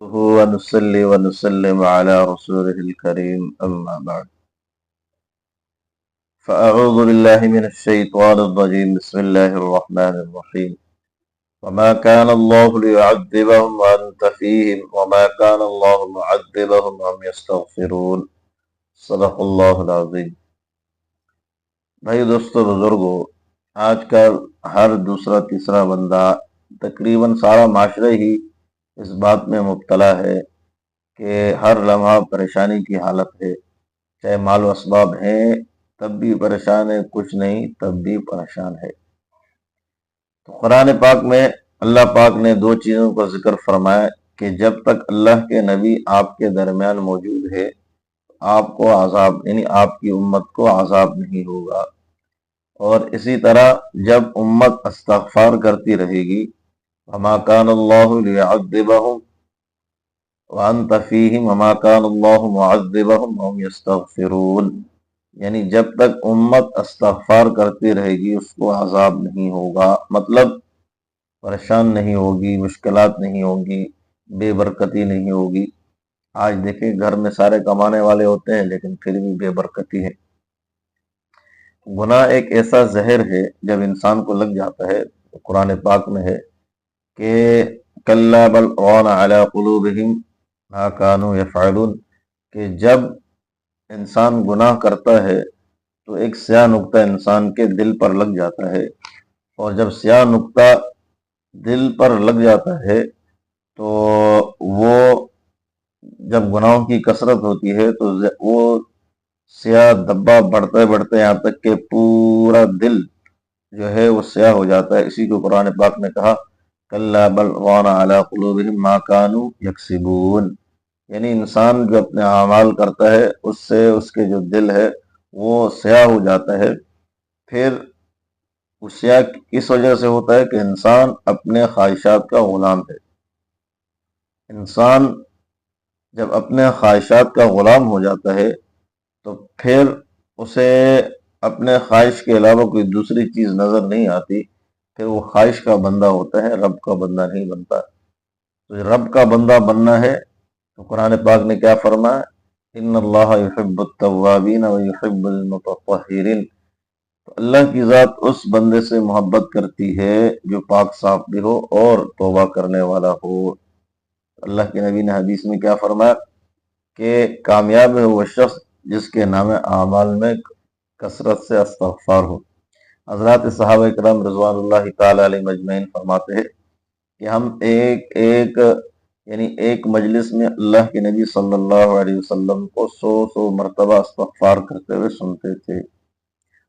ونصلي ونسلم على رسوله الكريم أما بعد فأعوذ بالله من الشيطان الرجيم بسم الله الرحمن الرحيم وما كان الله ليعذبهم وأنت فيهم وما كان الله معذبهم وهم يستغفرون صدق اللہ العظیم۔ بھائی دوستو بزرگو، آج کل ہر دوسرا تیسرا بندہ تقریباً سارا معاشرہ ہی اس بات میں مبتلا ہے کہ ہر لمحہ پریشانی کی حالت ہے، چاہے مال و اسباب ہیں تب بھی پریشان ہے، کچھ نہیں تب بھی پریشان ہے۔ تو قرآن پاک میں اللہ پاک نے دو چیزوں کا ذکر فرمایا کہ جب تک اللہ کے نبی آپ کے درمیان موجود ہے آپ کو عذاب یعنی آپ کی امت کو عذاب نہیں ہوگا، اور اسی طرح جب امت استغفار کرتی رہے گی وما کان اللہ لیعذبہم وانت فیہم وما کان اللہ معذبہم وہم یستغفرون، یعنی جب تک امت استغفار کرتی رہے گی اس کو عذاب نہیں ہوگا، مطلب پریشان نہیں ہوگی، مشکلات نہیں ہوگی، بے برکتی نہیں ہوگی۔ آج دیکھیں گھر میں سارے کمانے والے ہوتے ہیں لیکن پھر بھی بے برکتی ہے۔ گناہ ایک ایسا زہر ہے جب انسان کو لگ جاتا ہے، قرآن پاک میں ہے کہ کلا بل ران علی قلوبہم ما کانوا یفعلون، کہ جب انسان گناہ کرتا ہے تو ایک سیاہ نقطہ انسان کے دل پر لگ جاتا ہے، اور جب سیاہ نقطہ دل پر لگ جاتا ہے تو وہ جب گناہوں کی کثرت ہوتی ہے تو وہ سیاہ دبا بڑھتے بڑھتے یہاں تک کہ پورا دل جو ہے وہ سیاہ ہو جاتا ہے۔ اسی کو قرآن پاک نے کہا کلا بل ران علی قلوبہم ما کانوا یکسبون، یعنی انسان جو اپنے اعمال کرتا ہے اس سے اس کے جو دل ہے وہ سیاہ ہو جاتا ہے۔ پھر وہ سیاہ کس وجہ سے ہوتا ہے کہ انسان اپنے خواہشات کا غلام ہے۔ انسان جب اپنے خواہشات کا غلام ہو جاتا ہے تو پھر اسے اپنے خواہش کے علاوہ کوئی دوسری چیز نظر نہیں آتی، پھر وہ خواہش کا بندہ ہوتا ہے، رب کا بندہ نہیں بنتا۔ تو رب کا بندہ بننا ہے تو قرآن پاک نے کیا فرمایا، ان اللہ یحب التوابین ویحب المتطہرین، تو اللہ کی ذات اس بندے سے محبت کرتی ہے جو پاک صاف بھی ہو اور توبہ کرنے والا ہو۔ اللہ کے نبی نے حدیث میں کیا فرمایا کہ کامیاب ہے وہ شخص جس کے نام اعمال میں کثرت سے استغفار ہو۔ حضرات صحابہ کرام رضوان اللہ تعالی علیہ مجمعین فرماتے ہیں کہ ہم ایک مجلس میں اللہ کے نبی صلی اللہ علیہ وسلم کو 100 مرتبہ استغفار کرتے ہوئے سنتے تھے۔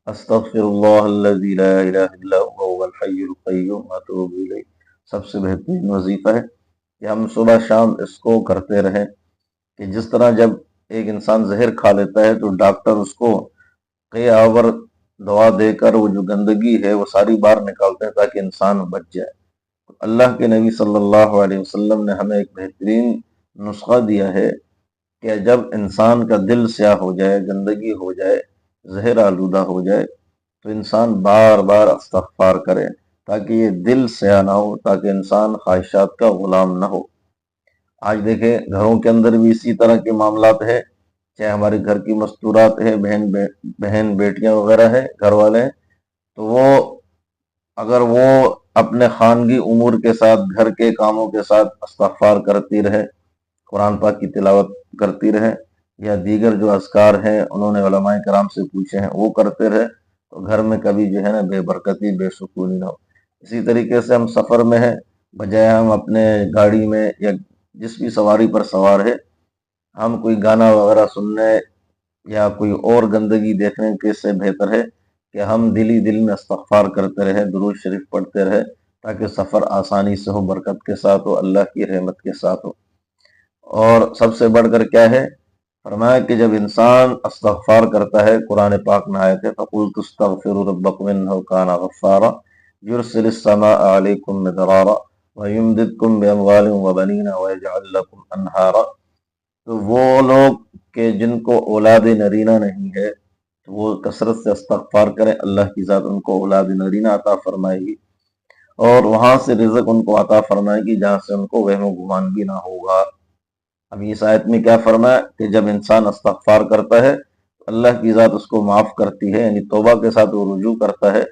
استغفر اللہ الذی لا الہ الا هو الحی القیوم واتوب الیہ، سب سے بہترین وظیفہ ہے کہ ہم صبح شام اس کو کرتے رہیں، کہ جس طرح جب ایک انسان زہر کھا لیتا ہے تو ڈاکٹر اس کو کئی آور دوا دے کر وہ جو گندگی ہے وہ ساری باہر نکالتے ہیں تاکہ انسان بچ جائے۔ اللہ کے نبی صلی اللہ علیہ وسلم نے ہمیں ایک بہترین نسخہ دیا ہے کہ جب انسان کا دل سیاہ ہو جائے، گندگی ہو جائے، زہر آلودہ ہو جائے تو انسان بار بار استغفار کرے تاکہ یہ دل سیاہ نہ ہو، تاکہ انسان خواہشات کا غلام نہ ہو۔ آج دیکھیں گھروں کے اندر بھی اسی طرح کے معاملات ہیں، چاہے ہمارے گھر کی مستورات ہیں، بہن بیٹیاں وغیرہ ہیں، گھر والے ہیں، تو وہ اگر وہ اپنے خانگی امور کے ساتھ، گھر کے کاموں کے ساتھ استغفار کرتی رہے، قرآن پاک کی تلاوت کرتی رہے، یا دیگر جو اذکار ہیں انہوں نے علماء کرام سے پوچھے ہیں وہ کرتے رہے، تو گھر میں کبھی جو ہے نا بے برکتی، بے سکونی نہ ہو۔ اسی طریقے سے ہم سفر میں ہیں، بجائے ہم اپنے گاڑی میں یا جس بھی سواری پر سوار ہے ہم کوئی گانا وغیرہ سننے یا کوئی اور گندگی دیکھنے کے سے بہتر ہے کہ ہم دل میں استغفار کرتے رہے، درود شریف پڑھتے رہے، تاکہ سفر آسانی سے ہو، برکت کے ساتھ ہو، اللہ کی رحمت کے ساتھ ہو۔ اور سب سے بڑھ کر کیا ہے، فرمایا کہ جب انسان استغفار کرتا ہے، قرآن پاک میں آیت ہے فَقُلْتُ اسْتَغْفِرُوا رَبَّكُمْ إِنَّهُ كَانَ غَفَّارًا يُرْسِلِ السَّمَاءَ عَلَيْكُمْ مِدْرَارًا وَيُمْدِدْكُمْ بِأَمْوَالٍ وَبَنِينَ وَيَجْعَلْ لَكُمْ أَنْهَارًا۔ تو وہ لوگ کہ جن کو اولاد نرینہ نہیں ہے تو وہ کثرت سے استغفار کریں، اللہ کی ذات ان کو اولاد نرینہ عطا فرمائے گی، اور وہاں سے رزق ان کو عطا فرمائے گی جہاں سے ان کو وہم و گمان بھی نہ ہوگا۔ اب اس آیت میں کیا فرمایا کہ جب انسان استغفار کرتا ہے تو اللہ کی ذات اس کو معاف کرتی ہے، یعنی توبہ کے ساتھ وہ رجوع کرتا ہے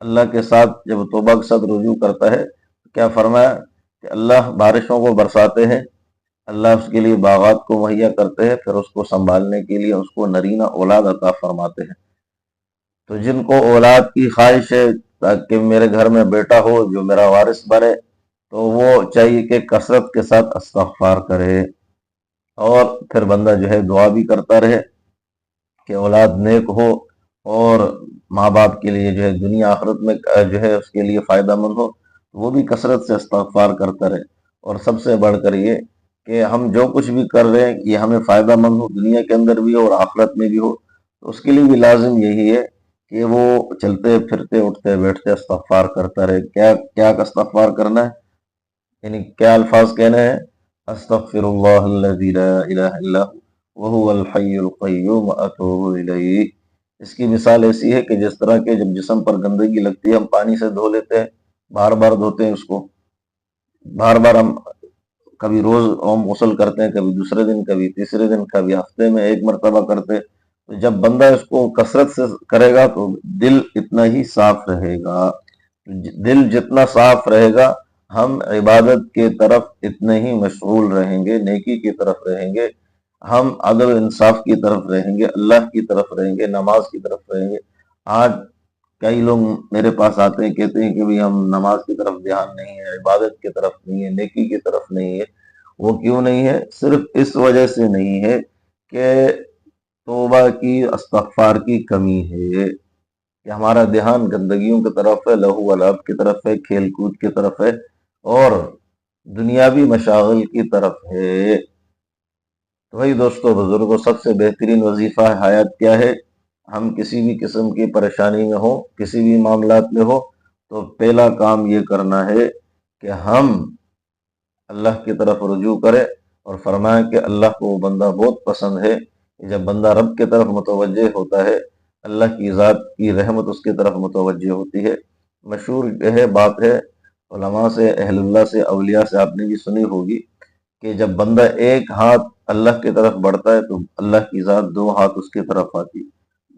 اللہ کے ساتھ۔ جب توبہ کے ساتھ رجوع کرتا ہے تو کیا فرمایا کہ اللہ بارشوں کو برساتے ہیں، اللہ اس کے لیے باغات کو مہیا کرتے ہیں، پھر اس کو سنبھالنے کے لیے اس کو نرینہ اولاد عطا فرماتے ہیں۔ تو جن کو اولاد کی خواہش ہے تاکہ میرے گھر میں بیٹا ہو جو میرا وارث بنے، تو وہ چاہیے کہ کثرت کے ساتھ استغفار کرے، اور پھر بندہ جو ہے دعا بھی کرتا رہے کہ اولاد نیک ہو اور ماں باپ کے لیے جو ہے دنیا آخرت میں جو ہے اس کے لیے فائدہ مند ہو، وہ بھی کثرت سے استغفار کرتا رہے۔ اور سب سے بڑھ کر یہ کہ ہم جو کچھ بھی کر رہے ہیں یہ ہمیں فائدہ مند ہو، دنیا کے اندر بھی ہو اور آخرت میں بھی ہو، تو اس کے لیے بھی لازم یہی ہے کہ وہ چلتے پھرتے اٹھتے بیٹھتے استغفار کرتا رہے۔ کیا کیا استغفار کرنا ہے، یعنی کیا الفاظ کہنے ہیں؟ استغفر اللہ الذی لا الہ الا وهو الحی القیوم اتوب الیہ۔ اس کی مثال ایسی ہے کہ جس طرح کے جب جسم پر گندگی لگتی ہے ہم پانی سے دھو لیتے ہیں، بار بار دھوتے ہیں اس کو، بار بار ہم کبھی روز ہم غسل کرتے ہیں، کبھی دوسرے دن، کبھی تیسرے دن، کبھی ہفتے میں ایک مرتبہ کرتے ہیں۔ تو جب بندہ اس کو کثرت سے کرے گا تو دل اتنا ہی صاف رہے گا، دل جتنا صاف رہے گا ہم عبادت کے طرف اتنے ہی مشغول رہیں گے، نیکی کی طرف رہیں گے، ہم عدل و انصاف کی طرف رہیں گے، اللہ کی طرف رہیں گے، نماز کی طرف رہیں گے۔ آج کئی لوگ میرے پاس آتے ہیں، کہتے ہیں کہ بھی ہم نماز کی طرف دھیان نہیں ہے، عبادت کی طرف نہیں ہے، نیکی کی طرف نہیں ہے۔ وہ کیوں نہیں ہے؟ صرف اس وجہ سے نہیں ہے کہ توبہ کی، استغفار کی کمی ہے، کہ ہمارا دھیان گندگیوں کی طرف ہے، لہو و لعب کی طرف ہے، کھیل کود کی طرف ہے، اور دنیاوی مشاغل کی طرف ہے۔ تو بھائی دوستو بزرگوں، سب سے بہترین وظیفہ حیات کیا ہے؟ ہم کسی بھی قسم کی پریشانی میں ہو، کسی بھی معاملات میں ہو، تو پہلا کام یہ کرنا ہے کہ ہم اللہ کی طرف رجوع کرے، اور فرمایا کہ اللہ کو وہ بندہ بہت پسند ہے کہ جب بندہ رب کی طرف متوجہ ہوتا ہے، اللہ کی ذات کی رحمت اس کی طرف متوجہ ہوتی ہے۔ مشہور یہ بات ہے علماء سے، اہل اللہ سے، اولیاء سے آپ نے بھی سنی ہوگی کہ جب بندہ ایک ہاتھ اللہ کی طرف بڑھتا ہے تو اللہ کی ذات دو ہاتھ اس کی طرف آتی،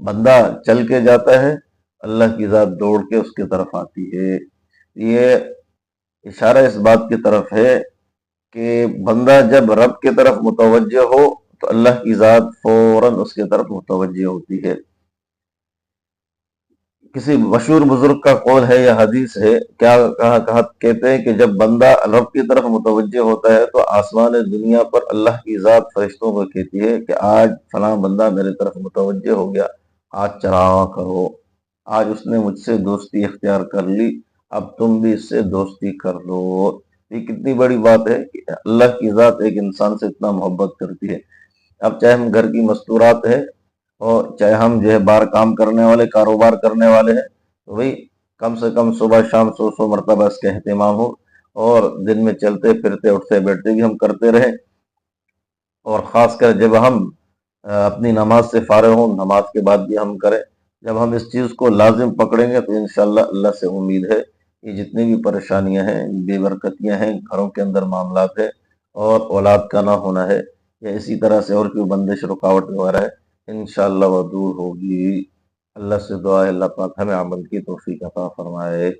بندہ چل کے جاتا ہے اللہ کی ذات دوڑ کے اس کی طرف آتی ہے۔ یہ اشارہ اس بات کی طرف ہے کہ بندہ جب رب کی طرف متوجہ ہو تو اللہ کی ذات فوراً اس کی طرف متوجہ ہوتی ہے۔ کسی مشہور بزرگ کا قول ہے یا حدیث ہے، کیا کہتے ہیں کہ جب بندہ رب کی طرف متوجہ ہوتا ہے تو آسمان دنیا پر اللہ کی ذات فرشتوں کو کہتی ہے کہ آج فلاں بندہ میرے طرف متوجہ ہو گیا، آج چراغاں کرو، آج اس نے مجھ سے دوستی اختیار کر لی، اب تم بھی اس سے دوستی کر لو۔ یہ کتنی بڑی بات ہے کہ اللہ کی ذات ایک انسان سے اتنا محبت کرتی ہے۔ اب چاہے ہم گھر کی مستورات ہیں اور چاہے ہم جو ہے باہر کام کرنے والے، کاروبار کرنے والے ہیں، تو بھئی کم سے کم صبح شام 100 مرتبہ اس کا اہتمام ہو، اور دن میں چلتے پھرتے اٹھتے بیٹھتے بھی ہم کرتے رہیں، اور خاص کر جب ہم اپنی نماز سے فارغ ہوں نماز کے بعد بھی ہم کریں۔ جب ہم اس چیز کو لازم پکڑیں گے تو انشاءاللہ اللہ سے امید ہے کہ جتنی بھی پریشانیاں ہیں، بے برکتیاں ہیں، گھروں کے اندر معاملات ہے، اور اولاد کا نہ ہونا ہے، یا اسی طرح سے اور کوئی بندش رکاوٹ وغیرہ ہے، انشاءاللہ وہ دور ہوگی۔ اللہ سے دعا ہے اللہ پاک ہمیں عمل کی توفیق عطا فرمائے۔